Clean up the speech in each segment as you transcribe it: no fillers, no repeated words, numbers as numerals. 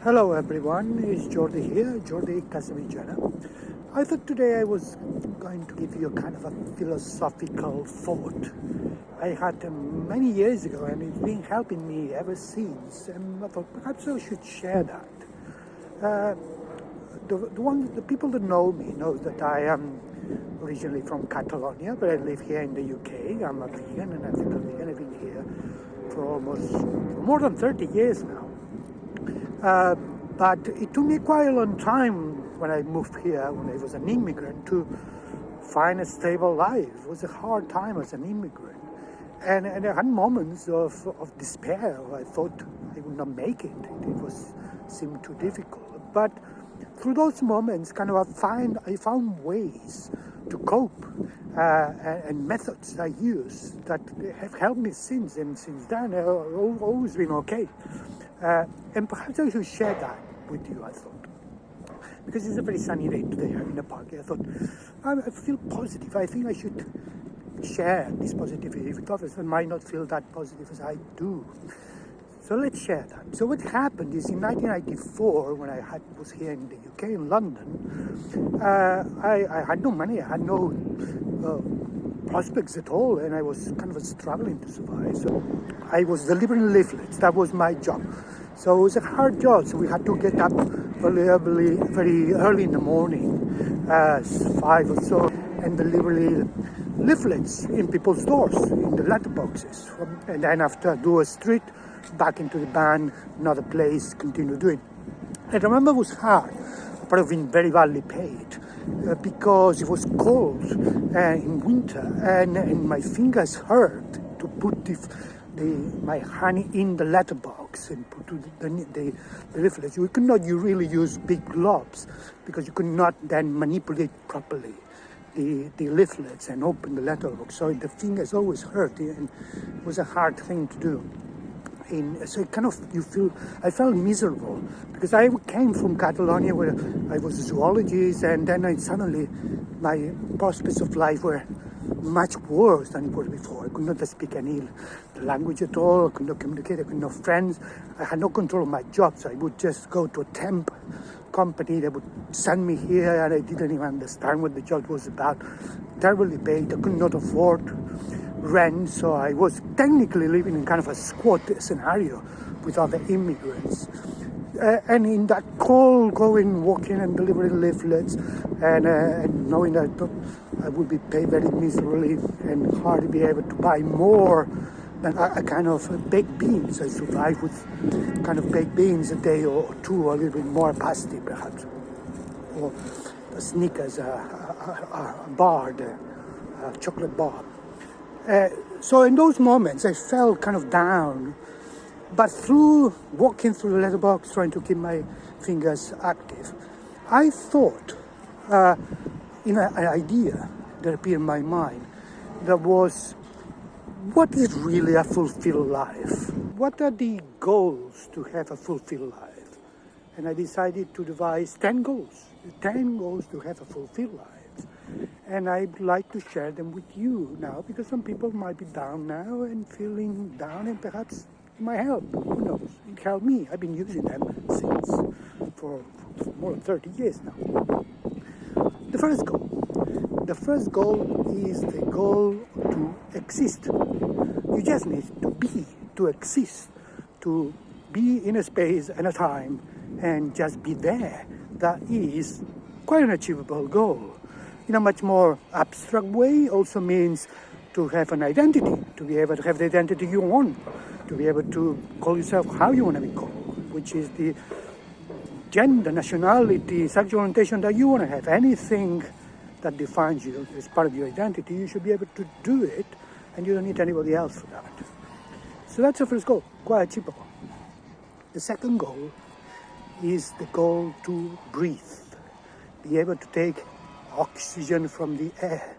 Hello everyone, it's Jordi here, Jordi Casamitjana. I thought today I was going to give you a kind of a philosophical thought I had many years ago, and it's been helping me ever since, and I thought perhaps I should share that. The people that know me know that I am originally from Catalonia, but I live here in the UK. I'm a vegan, and I think I'm vegan. I've been here for more than 30 years now. But it took me quite a long time when I moved here, when I was an immigrant, to find a stable life. It was a hard time as an immigrant. And I had moments of despair. I thought I would not make it. It seemed too difficult. But through those moments, I found ways to cope and methods I use that have helped me since. And since then, I've always been okay. And perhaps I should share that with you, I thought. Because it's a very sunny day today. I'm in the park. I thought, I feel positive. I think I should share this positivity with others that might not feel that positive as I do. So let's share that. So what happened is in 1994, when I was here in the UK, in London, I had no money. I had no prospects at all, and I was kind of struggling to survive. So I was delivering leaflets. That was my job. So it was a hard job. So we had to get up very early in the morning, 5 or so, and deliver leaflets in people's doors, in the letterboxes. And then after do a street, back into the van, another place, continue doing. I remember it was hard, but I've been very badly paid. Because it was cold in winter, and my fingers hurt to put my honey in the letterbox and put the leaflets. You could not really use big gloves because you could not then manipulate properly the leaflets and open the letterbox. So the fingers always hurt, and it was a hard thing to do. So I felt miserable because I came from Catalonia, where I was a zoologist, and then suddenly my prospects of life were much worse than it was before. I could not speak any language at all. I could not communicate. I could not have friends. I had no control of my job, so I would just go to a temp company that would send me here, and I didn't even understand what the job was about. Terribly paid. I could not afford rent, so I was technically living in kind of a squat scenario with other immigrants. And in that cold, walking and delivering leaflets, and knowing that I would be paid very miserably and hardly be able to buy more than a kind of baked beans. I survived with kind of baked beans a day or two, or a little bit more pasty perhaps, or a Snickers, a bar, a chocolate bar. So in those moments, I felt kind of down, but through walking through the letterbox, trying to keep my fingers active, I thought in an idea that appeared in my mind that was, what is really a fulfilled life? What are the goals to have a fulfilled life? And I decided to devise 10 goals, 10 goals to have a fulfilled life. And I'd like to share them with you now, because some people might be down now and feeling down, and perhaps it might help. Who knows? It helped me. I've been using them since for more than 30 years now. The first goal is the goal to exist. You just need to exist, to be in a space and a time and just be there. That is quite an achievable goal. In a much more abstract way, also means to have an identity, to be able to have the identity you want, to be able to call yourself how you want to be called, which is the gender, nationality, sexual orientation that you want to have. Anything that defines you as part of your identity, you should be able to do it, and you don't need anybody else for that. So that's the first goal, quite achievable. The second goal is the goal to breathe, be able to take oxygen from the air,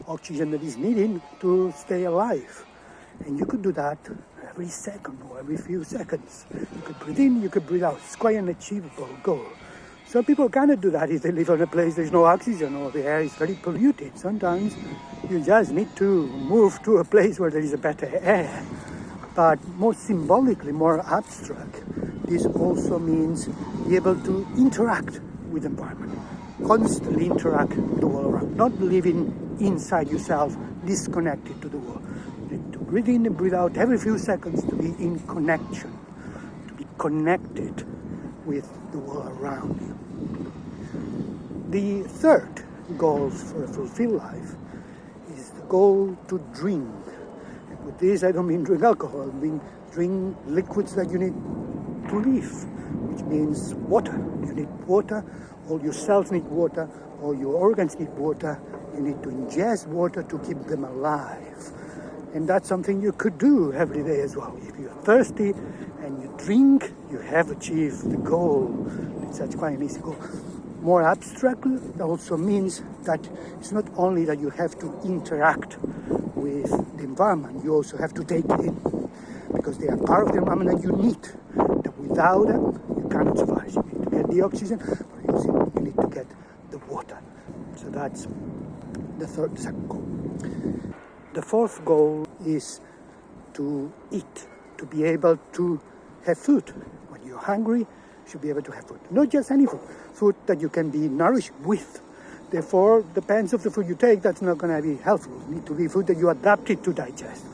oxygen that is needed to stay alive. And you could do that every second or every few seconds. You could breathe in, you could breathe out. It's quite an achievable goal. Some people cannot do that if they live in a place there's no oxygen or the air is very polluted. Sometimes you just need to move to a place where there is a better air. But more symbolically, more abstract, This also means be able to interact with the environment, constantly interact with the world around, not living inside yourself, disconnected to the world. You need to breathe in and breathe out every few seconds to be in connection, to be connected with the world around you. The third goal for a fulfilled life is the goal to drink. And with this, I don't mean drink alcohol, I mean drink liquids that you need to live, which means water. You need water, all your cells need water, all your organs need water. You need to ingest water to keep them alive. And that's something you could do every day as well. If you're thirsty and you drink, you have achieved the goal. It's such quite an easy goal. More abstractly, it also means that it's not only that you have to interact with the environment, you also have to take it in, because they are part of the environment that you need. That without them, you cannot survive. You need to get the oxygen, but you need to get the water. So that's the second goal. The fourth goal is to eat, to be able to have food. When you're hungry, you should be able to have food. Not just any food, food that you can be nourished with. Therefore, depends of the food you take, that's not going to be helpful. It needs to be food that you adapted to digest.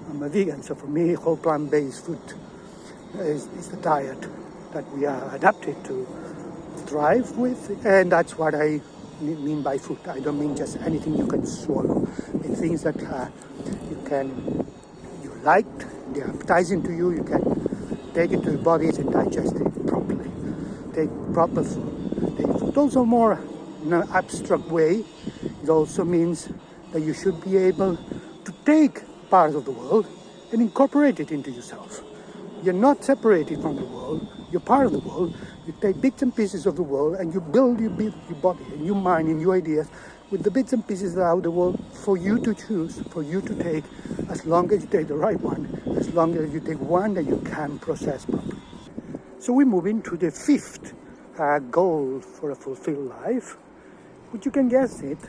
I'm a vegan, so for me, whole plant-based food is the diet that we are adapted to thrive with, and that's what I mean by food. I don't mean just anything you can swallow. I mean things that you like, they're appetizing to you, you can take it to your body and digest it properly. Take proper food. Take food also more in an abstract way. It also means that you should be able to take parts of the world and incorporate it into yourself. You're not separated from the world, you're part of the world. You take bits and pieces of the world and you build your body and your mind and your ideas with the bits and pieces out of the world for you to choose, for you to take, as long as you take the right one, as long as you take one that you can process properly. So we move into the fifth goal for a fulfilled life, which you can guess it,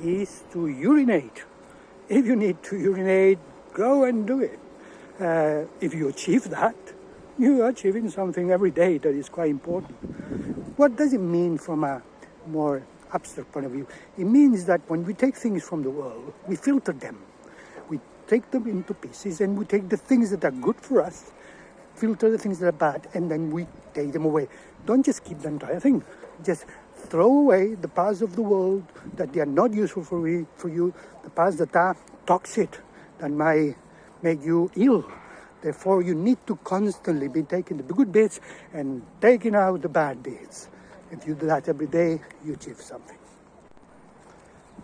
is to urinate. If you need to urinate, go and do it. If you achieve that, you are achieving something every day that is quite important. What does it mean from a more abstract point of view? It means that when we take things from the world, we filter them. We take them into pieces and we take the things that are good for us, filter the things that are bad, and then we take them away. Don't just keep the entire thing. Just throw away the parts of the world that they are not useful for you, the parts that are toxic, that might make you ill. Therefore, you need to constantly be taking the good bits and taking out the bad bits. If you do that every day, you achieve something.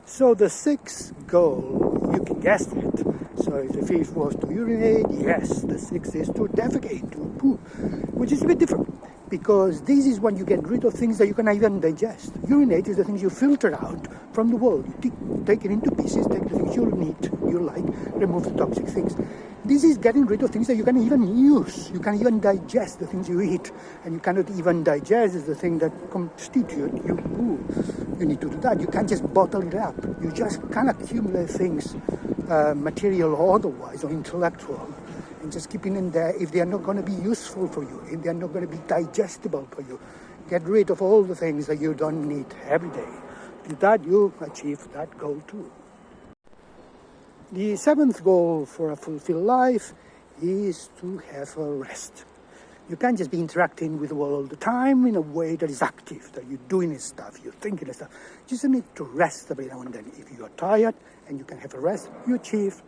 So the sixth goal, you can guess it. So if the fifth was to urinate, yes, the sixth is to defecate, to poo, which is a bit different. Because this is when you get rid of things that you cannot even digest. Urinate is the things you filter out from the world. You take it into pieces, take the things you need, you like, remove the toxic things. This is getting rid of things that you can't even use. You can't even digest the things you eat. And you cannot even digest is the thing that constitute you poo. You need to do that. You can't just bottle it up. You just can't accumulate things, material or otherwise, or intellectual, and just keeping them there if they are not going to be useful for you, if they are not going to be digestible for you. Get rid of all the things that you don't need every day. With that, you achieve that goal too. The seventh goal for a fulfilled life is to have a rest. You can't just be interacting with the world all the time in a way that is active, that you're doing stuff, you're thinking stuff. You just need to rest every now and then. If you are tired and you can have a rest, you achieve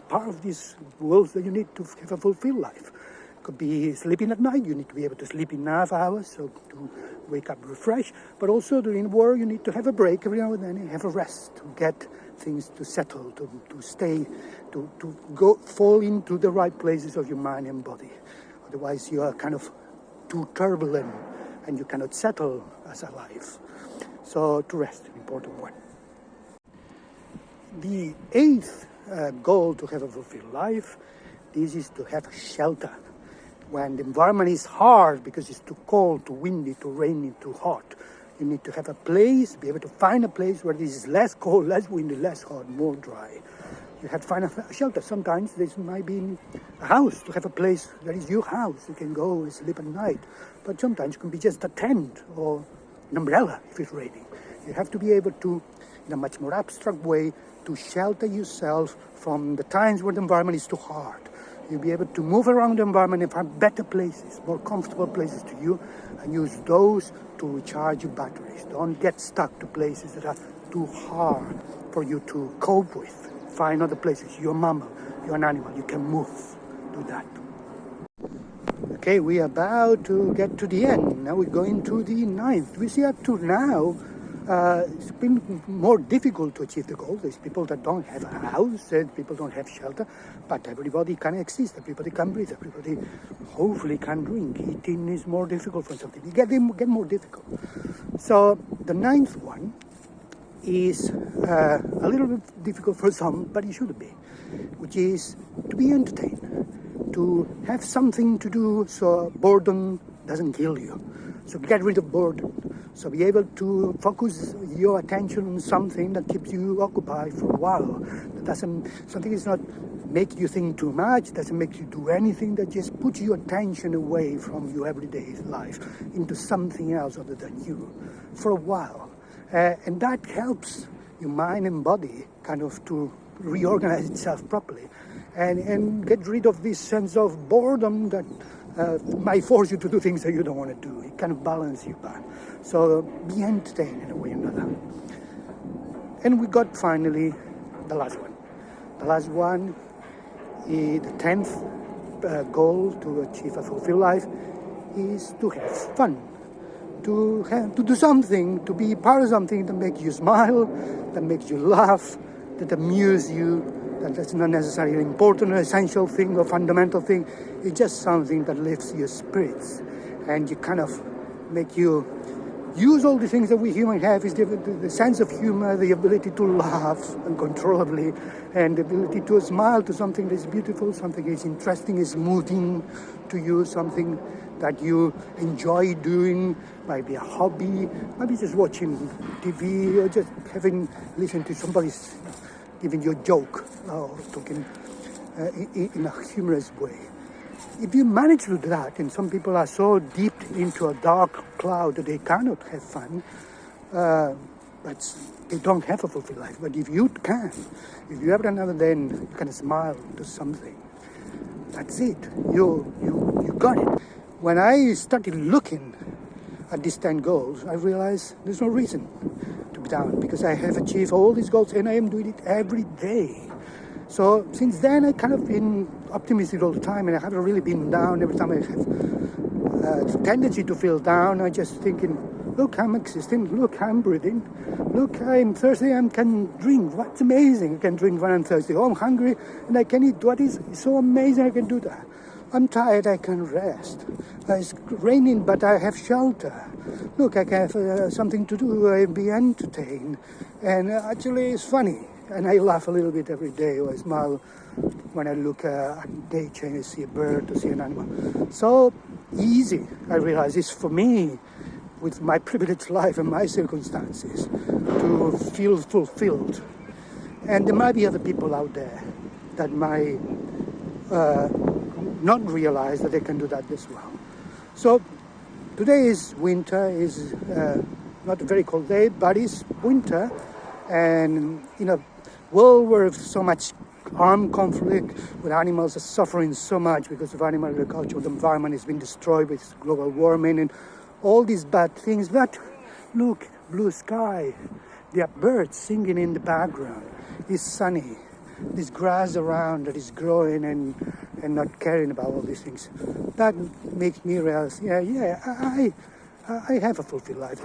part of these goals that you need to have a fulfilled life. It could be sleeping at night. You need to be able to sleep enough hours so to wake up refreshed. But also during work, you need to have a break every now and then and have a rest to get things to settle, to stay, to go fall into the right places of your mind and body. Otherwise, you are kind of too turbulent and you cannot settle as a life. So to rest, an important one. The eighth goal to have a fulfilled life, this is to have shelter. When the environment is hard because it's too cold, too windy, too rainy, too hot, you need to have a place, be able to find a place where this is less cold, less windy, less hot, more dry. You have to find a shelter. Sometimes this might be a house, to have a place that is your house. You can go and sleep at night. But sometimes it can be just a tent or an umbrella if it's raining. You have to be able to, in a much more abstract way, to shelter yourself from the times where the environment is too hard. You'll be able to move around the environment and find better places, more comfortable places to you, and use those to recharge your batteries. Don't get stuck to places that are too hard for you to cope with. Find other places. You're a mammal, you're an animal, you can move. Do that. Okay, we're about to get to the end. Now we're going to the 9th. We see up to now, it's been more difficult to achieve the goal. There's people that don't have a house, and people don't have shelter, but everybody can exist, everybody can breathe, everybody hopefully can drink. Eating is more difficult for something. It get more difficult. So the 9th one is a little bit difficult for some, but it should be, which is to be entertained, to have something to do so boredom doesn't kill you. So get rid of boredom. So be able to focus your attention on something that keeps you occupied for a while. Something is not make you think too much, doesn't make you do anything, that just puts your attention away from your everyday life into something else other than you for a while. And that helps your mind and body kind of to reorganize itself properly and get rid of this sense of boredom that might force you to do things that you don't want to do. It kind of balances you back. So be entertained in a way or another. And we got finally the last one. The last one is the 10th goal to achieve a fulfilled life is to have fun. To do something, to be part of something that makes you smile, that makes you laugh, that amuses you, that's not necessarily an important or essential thing or fundamental thing. It's just something that lifts your spirits, and you kind of make you use all the things that we humans have, is the sense of humor, the ability to laugh uncontrollably, and the ability to smile to something that's beautiful, something that's interesting, is moving to you, something that you enjoy doing, might be a hobby, maybe just watching TV, or just listening to somebody's giving you a joke, or talking in a humorous way. If you manage to do that, and some people are so deep into a dark cloud that they cannot have fun, but they don't have a fulfilled life. But if you can, if you every now and then you can smile to something, that's it. You got it. When I started looking at these 10 goals, I realized there's no reason to be down, because I have achieved all these goals and I am doing it every day. So since then, I kind of been optimistic all the time, and I haven't really been down. Every time I have a tendency to feel down, I'm just thinking, look, I'm existing. Look, I'm breathing. Look, I'm thirsty. I can drink. What's amazing? I can drink when I'm thirsty. Oh, I'm hungry and I can eat. What is so amazing? I can do that. I'm tired, I can rest. It's raining, but I have shelter. Look, I can have something to do, I'll be entertained. And actually, it's funny. And I laugh a little bit every day, or I smile when I look at nature and I see a bird or see an animal. So easy, I realize, it's for me, with my privileged life and my circumstances, to feel fulfilled. And there might be other people out there that might not realize that they can do that as well. So today is winter, is not a very cold day, but it's winter, and in a world where so much armed conflict with animals are suffering so much because of animal agriculture, the environment has been destroyed with global warming and all these bad things. But look, blue sky, there are birds singing in the background, it's sunny, there's grass around that is growing and not caring about all these things. That makes me realize, I have a fulfilled life.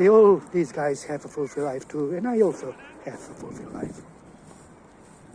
These guys have a fulfilled life too, and I also have a fulfilled life.